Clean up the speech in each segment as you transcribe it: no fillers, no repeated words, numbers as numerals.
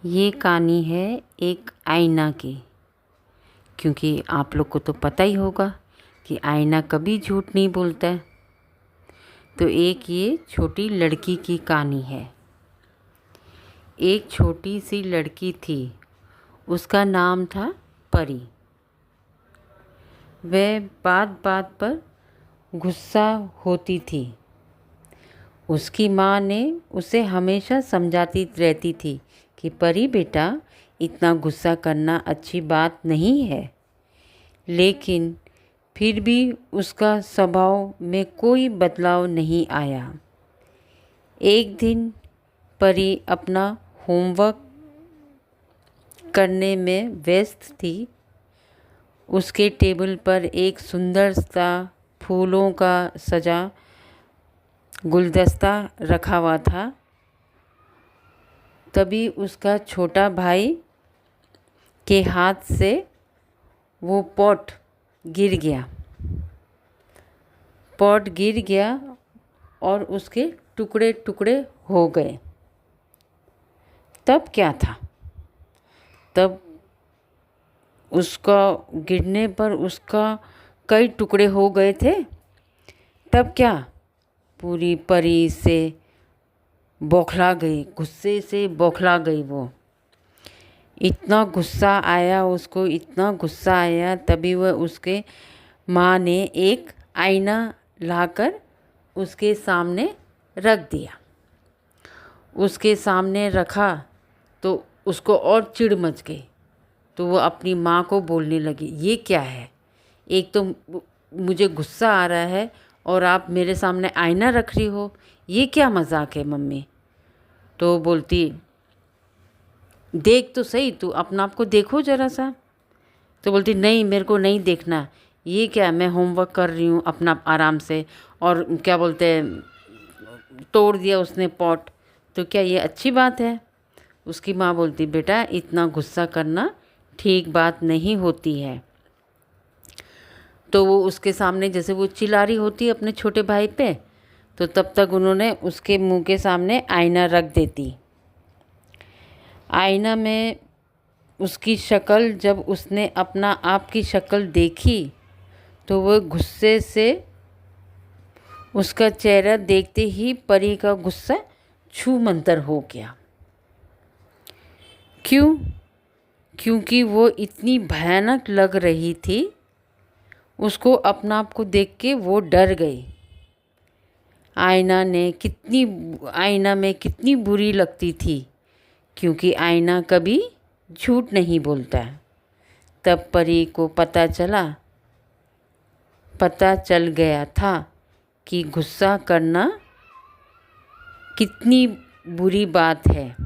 ये कहानी है एक आईना की। क्योंकि आप लोग को तो पता ही होगा कि आईना कभी झूठ नहीं बोलता है। तो एक ये छोटी लड़की की कहानी है। एक छोटी सी लड़की थी, उसका नाम था परी। वह बात बात पर गुस्सा होती थी। उसकी माँ ने उसे हमेशा समझाती रहती थी कि परी बेटा, इतना गुस्सा करना अच्छी बात नहीं है। लेकिन फिर भी उसका स्वभाव में कोई बदलाव नहीं आया। एक दिन परी अपना होमवर्क करने में व्यस्त थी। उसके टेबल पर एक सुंदर सा फूलों का सजा गुलदस्ता रखा हुआ था। तभी उसका छोटा भाई के हाथ से वो पॉट गिर गया। पॉट गिर गया और उसके टुकड़े टुकड़े हो गए। तब क्या था? तब उसका गिरने पर उसका कई टुकड़े हो गए थे। तब क्या? पूरी परी से बौखला गई, गुस्से से बौखला गई। वो इतना गुस्सा आया उसको, इतना गुस्सा आया। तभी वह उसके माँ ने एक आईना लाकर उसके सामने रख दिया। उसके सामने रखा तो उसको और चिढ़ मच गई। तो वो अपनी माँ को बोलने लगी, ये क्या है? एक तो मुझे गुस्सा आ रहा है और आप मेरे सामने आईना रख रही हो, ये क्या मजाक है मम्मी? तो बोलती, देख तो सही, तू अपना आप को देखो ज़रा सा। तो बोलती, नहीं मेरे को नहीं देखना। ये क्या, मैं होमवर्क कर रही हूँ अपना आराम से, और क्या बोलते हैं, तोड़ दिया उसने पॉट। तो क्या ये अच्छी बात है? उसकी माँ बोलती, बेटा इतना गुस्सा करना ठीक बात नहीं होती है। तो वो उसके सामने जैसे वो चिल्ला रही होती अपने छोटे भाई पे, तो तब तक उन्होंने उसके मुंह के सामने आईना रख देती। आईना में उसकी शक्ल, जब उसने अपना आप की शक्ल देखी तो वो गुस्से से, उसका चेहरा देखते ही परी का गुस्सा छूमंतर हो गया। क्यों? क्योंकि वो इतनी भयानक लग रही थी। उसको अपना आप को देख के वो डर गई। आईना में कितनी बुरी लगती थी, क्योंकि आईना कभी झूठ नहीं बोलता। तब परी को पता चल गया था कि गुस्सा करना कितनी बुरी बात है।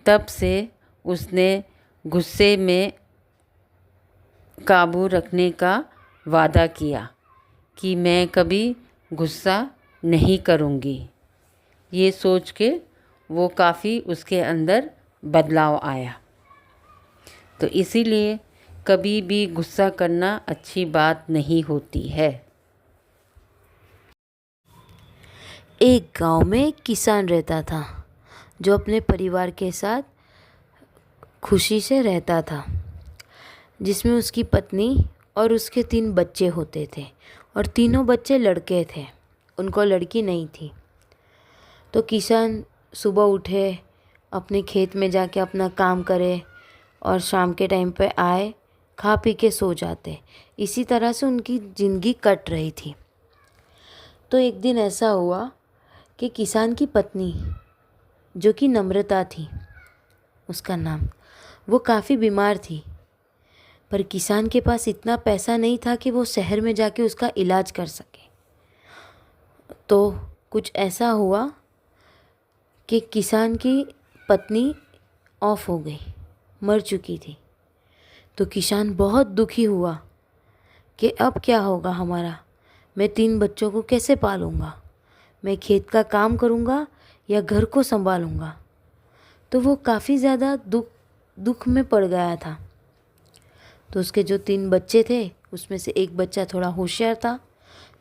तब से उसने गुस्से में काबू रखने का वादा किया कि मैं कभी गुस्सा नहीं करूँगी। ये सोच के वो काफ़ी उसके अंदर बदलाव आया। तो इसीलिए कभी भी गुस्सा करना अच्छी बात नहीं होती है। एक गांव में एक किसान रहता था जो अपने परिवार के साथ खुशी से रहता था, जिसमें उसकी पत्नी और उसके 3 बच्चे होते थे, और तीनों बच्चे लड़के थे, उनको लड़की नहीं थी। तो किसान सुबह उठे, अपने खेत में जाके अपना काम करे और शाम के टाइम पे आए, खा पी के सो जाते। इसी तरह से उनकी ज़िंदगी कट रही थी। तो एक दिन ऐसा हुआ कि किसान की पत्नी, जो कि नम्रता थी उसका नाम, वो काफ़ी बीमार थी। पर किसान के पास इतना पैसा नहीं था कि वो शहर में जाके उसका इलाज कर सके। तो कुछ ऐसा हुआ कि किसान की पत्नी ऑफ हो गई, मर चुकी थी। तो किसान बहुत दुखी हुआ कि अब क्या होगा हमारा, मैं 3 बच्चों को कैसे पालूंगा, मैं खेत का काम करूंगा या घर को संभालूंगा। तो वो काफ़ी ज़्यादा दुख में पड़ गया था। तो उसके जो 3 बच्चे थे, उसमें से एक बच्चा थोड़ा होशियार था,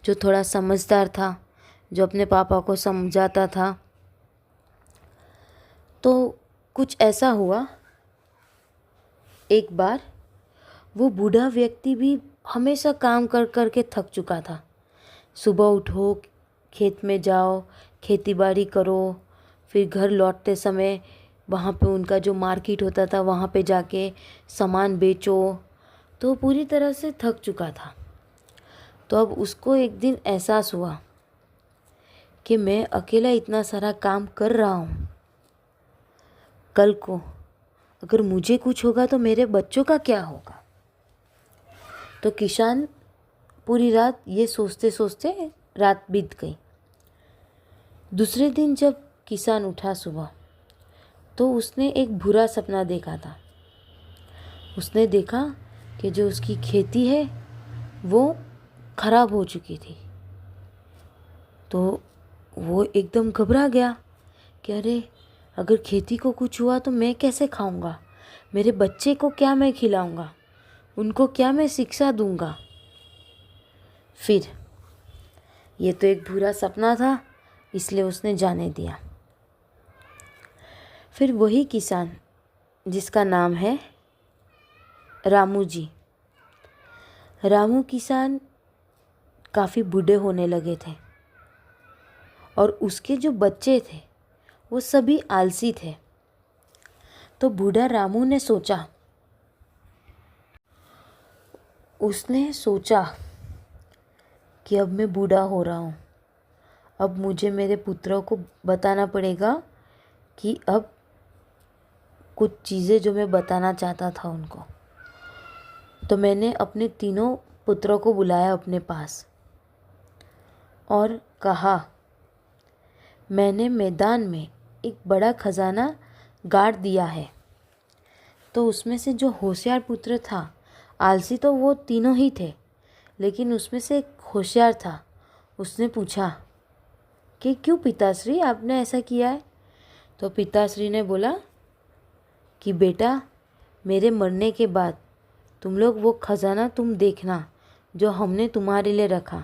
जो थोड़ा समझदार था, जो अपने पापा को समझाता था। तो कुछ ऐसा हुआ, एक बार वो बूढ़ा व्यक्ति भी हमेशा काम कर कर के थक चुका था। सुबह उठो, खेत में जाओ, खेती बाड़ी करो, फिर घर लौटते समय वहाँ पे उनका जो मार्केट होता था वहाँ पे जाके सामान बेचो, तो पूरी तरह से थक चुका था। तो अब उसको एक दिन एहसास हुआ कि मैं अकेला इतना सारा काम कर रहा हूँ, कल को अगर मुझे कुछ होगा तो मेरे बच्चों का क्या होगा। तो किसान पूरी रात ये सोचते सोचते रात बीत गई। दूसरे दिन जब किसान उठा सुबह, तो उसने एक बुरा सपना देखा था। उसने देखा कि जो उसकी खेती है वो खराब हो चुकी थी। तो वो एकदम घबरा गया कि अरे, अगर खेती को कुछ हुआ तो मैं कैसे खाऊंगा, मेरे बच्चे को क्या मैं खिलाऊंगा, उनको क्या मैं शिक्षा दूंगा। फिर ये तो एक बुरा सपना था, इसलिए उसने जाने दिया। फिर वही किसान जिसका नाम है रामू जी, रामू किसान काफ़ी बूढ़े होने लगे थे और उसके जो बच्चे थे वो सभी आलसी थे। तो बूढ़ा रामू ने सोचा, उसने सोचा कि अब मैं बूढ़ा हो रहा हूँ, अब मुझे मेरे पुत्रों को बताना पड़ेगा कि अब कुछ चीज़ें जो मैं बताना चाहता था उनको। तो मैंने अपने तीनों पुत्रों को बुलाया अपने पास और कहा, मैंने मैदान में एक बड़ा खजाना गाड़ दिया है। तो उसमें से जो होशियार पुत्र था, आलसी तो वो तीनों ही थे, लेकिन उसमें से एक होशियार था। उसने पूछा कि क्यों पिताश्री आपने ऐसा किया है। तो पिताश्री ने बोला कि बेटा, मेरे मरने के बाद तुम लोग वो खजाना तुम देखना जो हमने तुम्हारे लिए रखा।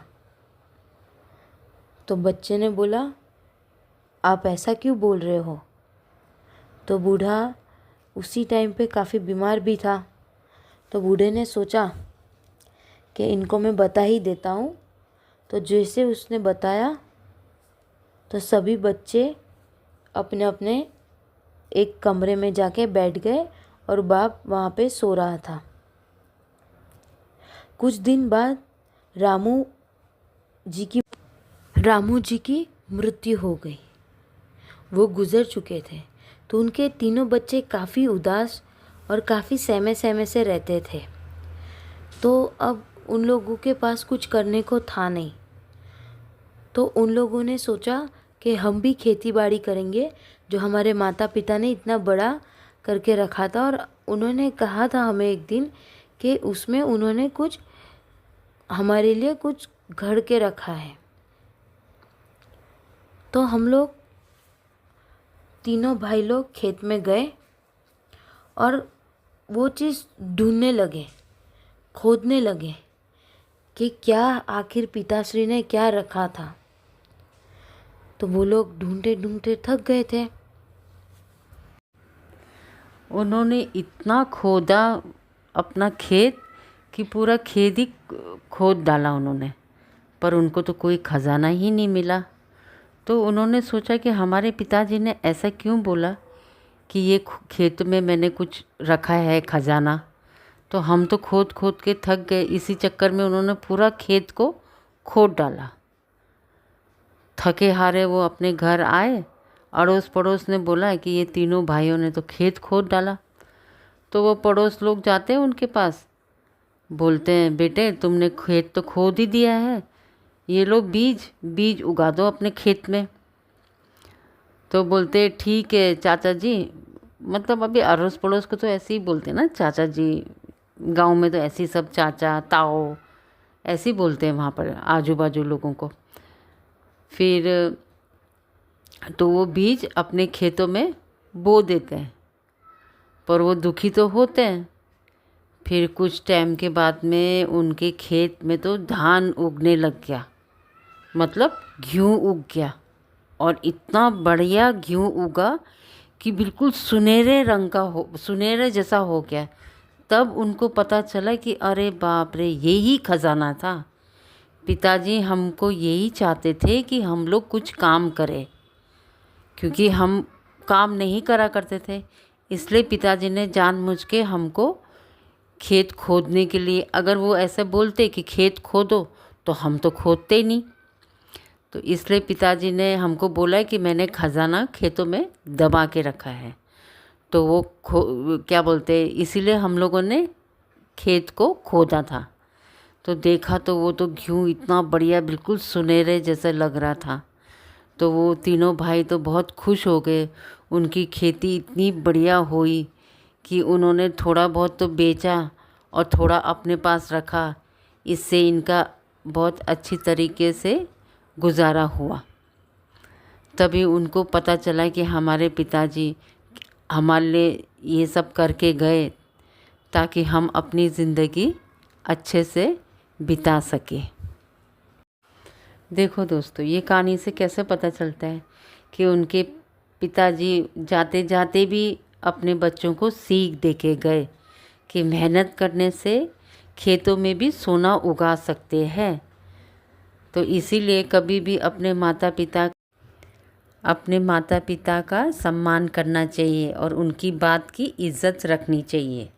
तो बच्चे ने बोला, आप ऐसा क्यों बोल रहे हो। तो बूढ़ा उसी टाइम पे काफ़ी बीमार भी था। तो बूढ़े ने सोचा कि इनको मैं बता ही देता हूँ। तो जैसे उसने बताया तो सभी बच्चे अपने अपने एक कमरे में जाके बैठ गए और बाप वहाँ पे सो रहा था। कुछ दिन बाद रामू जी की मृत्यु हो गई। वो गुज़र चुके थे। तो उनके तीनों बच्चे काफ़ी उदास और काफ़ी सहमे सहमे से रहते थे। तो अब उन लोगों के पास कुछ करने को था नहीं। तो उन लोगों ने सोचा कि हम भी खेती बाड़ी करेंगे, जो हमारे माता पिता ने इतना बड़ा करके रखा था। और उन्होंने कहा था हमें एक दिन कि उसमें उन्होंने कुछ हमारे लिए कुछ घड़ के रखा है। तो हम लोग तीनों भाई लोग खेत में गए और वो चीज़ ढूंढने लगे, खोदने लगे कि क्या आखिर पिताश्री ने क्या रखा था। तो वो लोग ढूंढते ढूंढते थक गए थे। उन्होंने इतना खोदा अपना खेत कि पूरा खेत ही खोद डाला उन्होंने, पर उनको तो कोई खजाना ही नहीं मिला। तो उन्होंने सोचा कि हमारे पिताजी ने ऐसा क्यों बोला कि ये खेत में मैंने कुछ रखा है खजाना। तो हम तो खोद खोद के थक गए। इसी चक्कर में उन्होंने पूरा खेत को खोद डाला। थके हारे वो अपने घर आए। अड़ोस पड़ोस ने बोला कि ये तीनों भाइयों ने तो खेत खोद डाला। तो वो पड़ोस लोग जाते हैं उनके पास, बोलते हैं, बेटे तुमने खेत तो खोद ही दिया है, ये लो बीज उगा दो अपने खेत में। तो बोलते ठीक है चाचा जी, मतलब अभी अड़ोस पड़ोस को तो ऐसे ही बोलते हैं ना, चाचा जी। गांव में तो ऐसे ही सब चाचा ताऊ ऐसे ही बोलते हैं वहाँ पर आजू बाजू लोगों को। फिर तो वो बीज अपने खेतों में बो देते हैं, पर वो दुखी तो होते हैं। फिर कुछ टाइम के बाद में उनके खेत में तो धान उगने लग गया, मतलब गेहूँ उग गया। और इतना बढ़िया गेहूँ उगा कि बिल्कुल सुनहरे रंग का हो, सुनहरे जैसा हो गया। तब उनको पता चला कि अरे बाप रे, यही खजाना था। पिताजी हमको यही चाहते थे कि हम लोग कुछ काम करें, क्योंकि हम काम नहीं करा करते थे। इसलिए पिताजी ने जानबूझ के हमको खेत खोदने के लिए, अगर वो ऐसे बोलते कि खेत खोदो तो हम तो खोदते ही नहीं। तो इसलिए पिताजी ने हमको बोला कि मैंने खजाना खेतों में दबा के रखा है, तो वो क्या बोलते, इसीलिए हम लोगों ने खेत को खोदा था। तो देखा तो वो तो गेहूँ इतना बढ़िया बिल्कुल सुनहरे जैसे लग रहा था। तो वो तीनों भाई तो बहुत खुश हो गए। उनकी खेती इतनी बढ़िया हुई कि उन्होंने थोड़ा बहुत तो बेचा और थोड़ा अपने पास रखा। इससे इनका बहुत अच्छी तरीके से गुजारा हुआ। तभी उनको पता चला कि हमारे पिताजी हमारे लिए ये सब करके गए ताकि हम अपनी ज़िंदगी अच्छे से बिता सकें। देखो दोस्तों, ये कहानी से कैसे पता चलता है कि उनके पिताजी जाते जाते भी अपने बच्चों को सीख दे के गए कि मेहनत करने से खेतों में भी सोना उगा सकते हैं। तो इसीलिए कभी भी अपने माता पिता का सम्मान करना चाहिए और उनकी बात की इज़्ज़त रखनी चाहिए।